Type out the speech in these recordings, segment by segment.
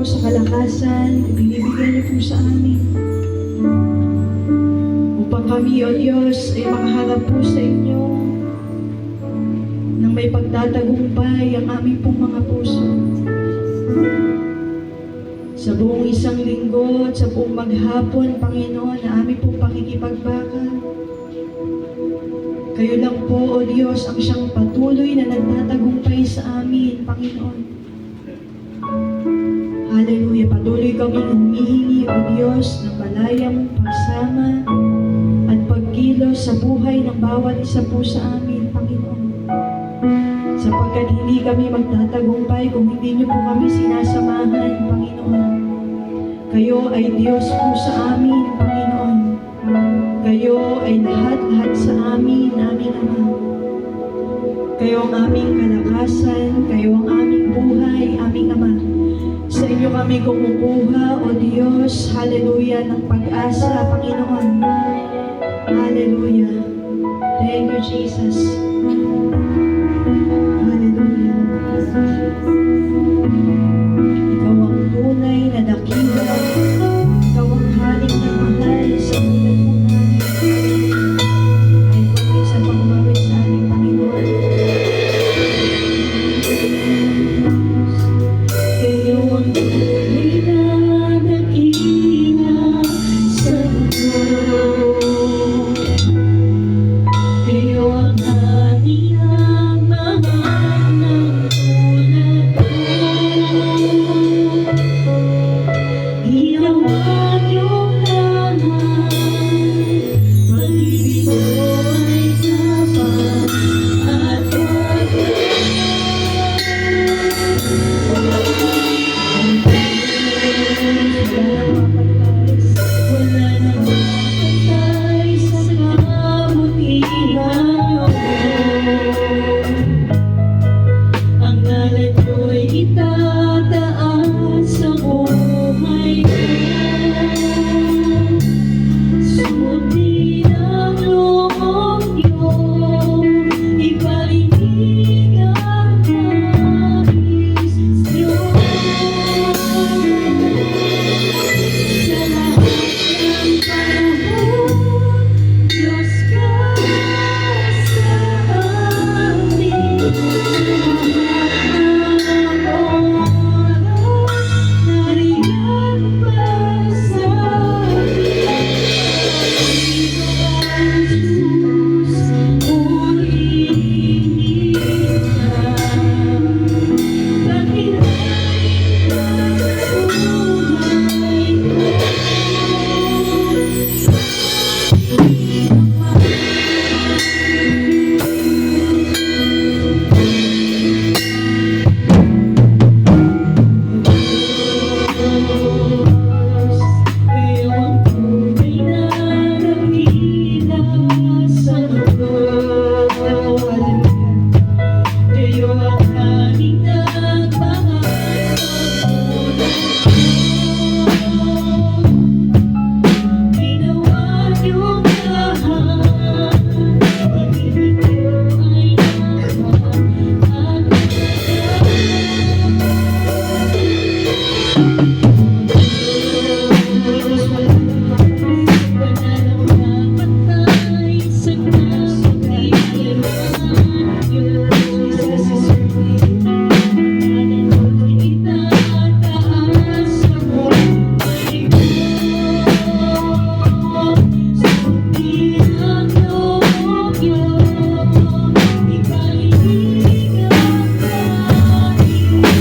sa kalakasan, binibigay niyo po sa amin. Upang kami, O Diyos, ay makaharap po sa inyo nang may pagtatagumpay ang aming pong mga puso. Sa buong isang linggo at sa buong maghapon, Panginoon, na aming pong pakikipagbakal, kayo lang po, O Diyos, ang siyang patuloy na nagtatagumpay sa amin, Panginoon. Hallelujah. Patuloy kaming humihingi, O Diyos, ng malayang pagsama at pagkilos sa buhay ng bawat isa po sa amin, Panginoon. Sapagkat hindi kami magtatagumpay kung hindi niyo po kami sinasamahan, Panginoon. Kayo ay Diyos po sa amin, Panginoon. Kayo ay lahat-lahat sa amin, aming Ama. Kayo ang aming kalakasan, kayo ang aming buhay, aming Ama. Sa inyo kami kumukuha, O Diyos, hallelujah, ng pag-asa, Panginoon. Hallelujah. Thank you, Jesus. Hallelujah. Ikaw ang tunay na dakila. Ikaw ang haling na mahal sa buhay mo namin. Ay kung sa pagmamit sa aming Panginoon. Kayo ang tunay na dakila sa mundo. Kayo ang haling na mahal ng tulad ko. Ginawa niyong lahat, pag-ibig ko ay tapat at wagas. Wala nang mapantay sa kabutihan niyo. Ang ngalan niyo'y itataas sa buhay ko. Sundin ang loob niyo, iparinig ang nais niyo. Sa lahat ng panahon, Diyos ka sa amin. Sa lahat ng oras, nariyan pa sa amin. Jesus, purihin ka. Pagkinain ka sa buhay ko. Kayo ang tunay na dakila sa mundo. Kayo ang aming nagmamahal sa tulad ko. Ginawa niyong lahat, pag-ibig ko ay tapat at wala nang mapantay sa kabutihan niyo. Itataas sa buhay ko. Sundin ang loob niyo, iparinig ang nais niyo.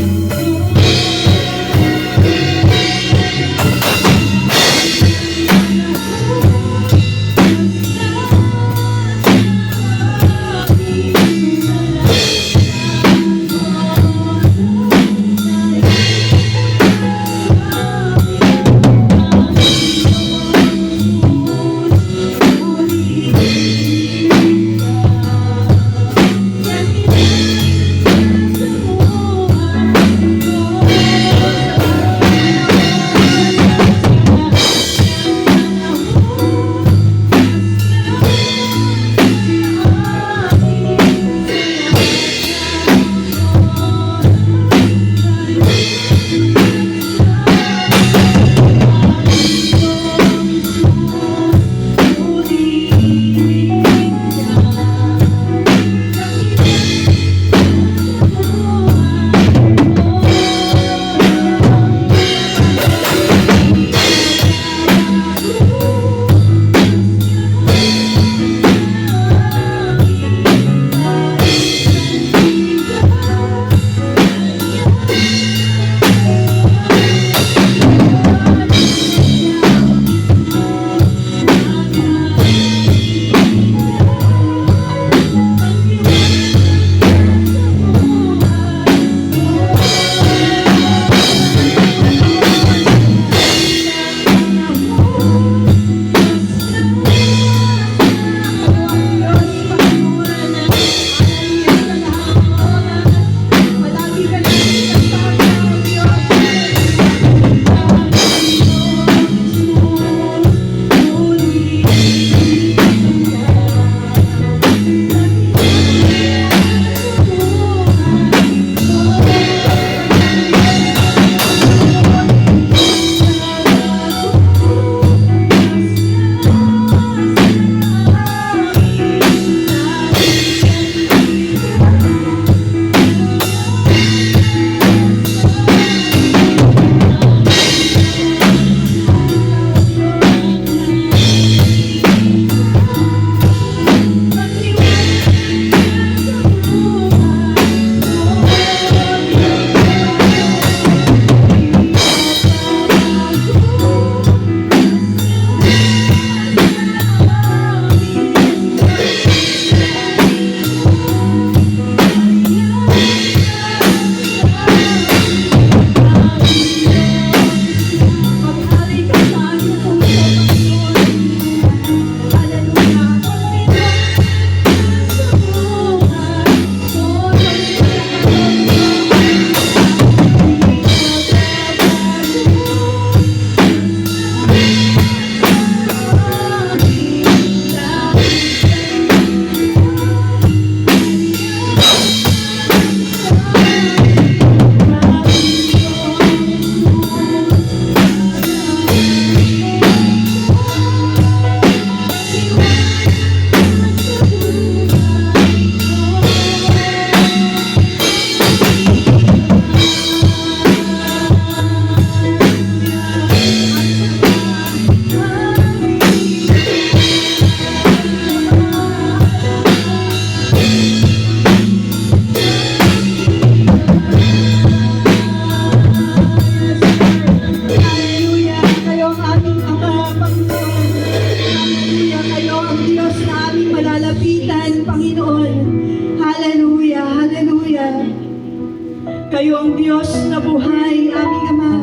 Diyos na buhay, aming Ama.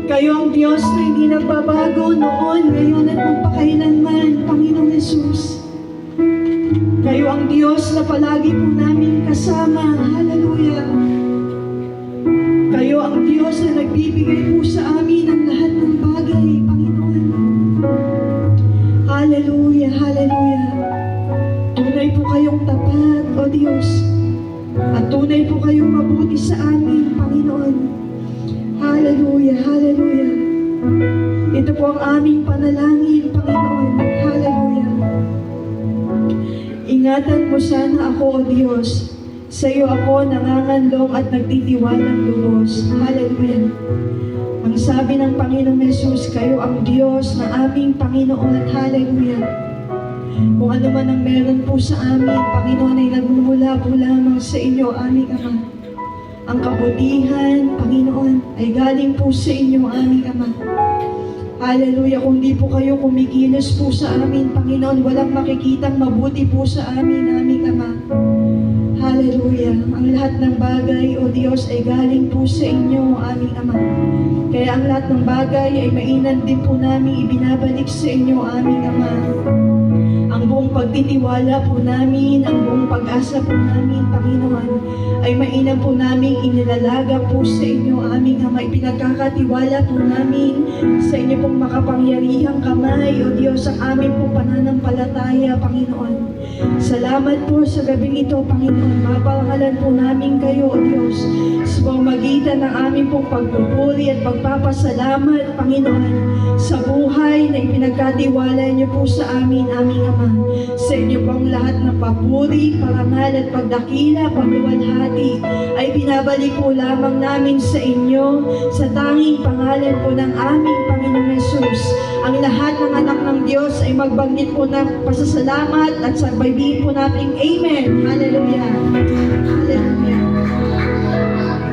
Kayo ang Diyos na hindi nagbabago noon, ngayon at magpakailanman, Panginoong Yesus. Kayo ang Diyos na palagi po namin kasama. Hallelujah. Kayo ang Diyos na nagbibigay po sa amin ng lahat ng bagay, Panginoon. Hallelujah, hallelujah. Tunay po kayong tapat, O Diyos. At tunay po kayong mabuti sa amin, Panginoon. Hallelujah, hallelujah. Ito po ang aming panalangin, Panginoon. Hallelujah. Ingatan mo sana ako, O Diyos. Sa iyo ako nanganganlong at nagtitiwalang lubos. Hallelujah. Ang sabi ng Panginoong Yesus, kayo ang Diyos na aming Panginoon. Hallelujah. Kung ano man ang meron po sa amin, Panginoon, ay nagmumula po lamang sa inyo, aming Ama. Ang kabutihan, Panginoon, ay galing po sa inyo, aming Ama. Hallelujah. Kung di po kayo kumikilos po sa amin, Panginoon, walang makikitang mabuti po sa amin, aming Ama. Hallelujah. Ang lahat ng bagay, O Diyos, ay galing po sa inyo, aming Ama. Kaya ang lahat ng bagay ay mainam din po namin ibinabalik sa inyo, aming Ama. Ang buong pagtitiwala po namin, ang buong pag-asa po namin, Panginoon, ay mainam po namin inilalaga po sa inyo, aming Ama. Ipinagkakatiwala po namin sa inyo pong makapangyarihang kamay, O Diyos, ang aming pong pananampalataya, Panginoon. Salamat po sa gabing ito, Panginoon. Maparangalan po namin kayo, O Diyos, sa pamamagitan ng aming pong pagpupuri at pagpapasalamat, Panginoon, sa buhay na ipinagkatiwala niyo po sa amin, aming Ama. Sa inyo pong lahat ng papuri, parangal at pagdakila, pagluwalhati ay binabalik po lamang namin sa inyo sa tanging pangalan po ng aming Panginoong Yesus. Ang lahat ng anak ng Diyos ay magbanggit po ng pasasalamat at sabayin po natin Amen. Hallelujah. Hallelujah.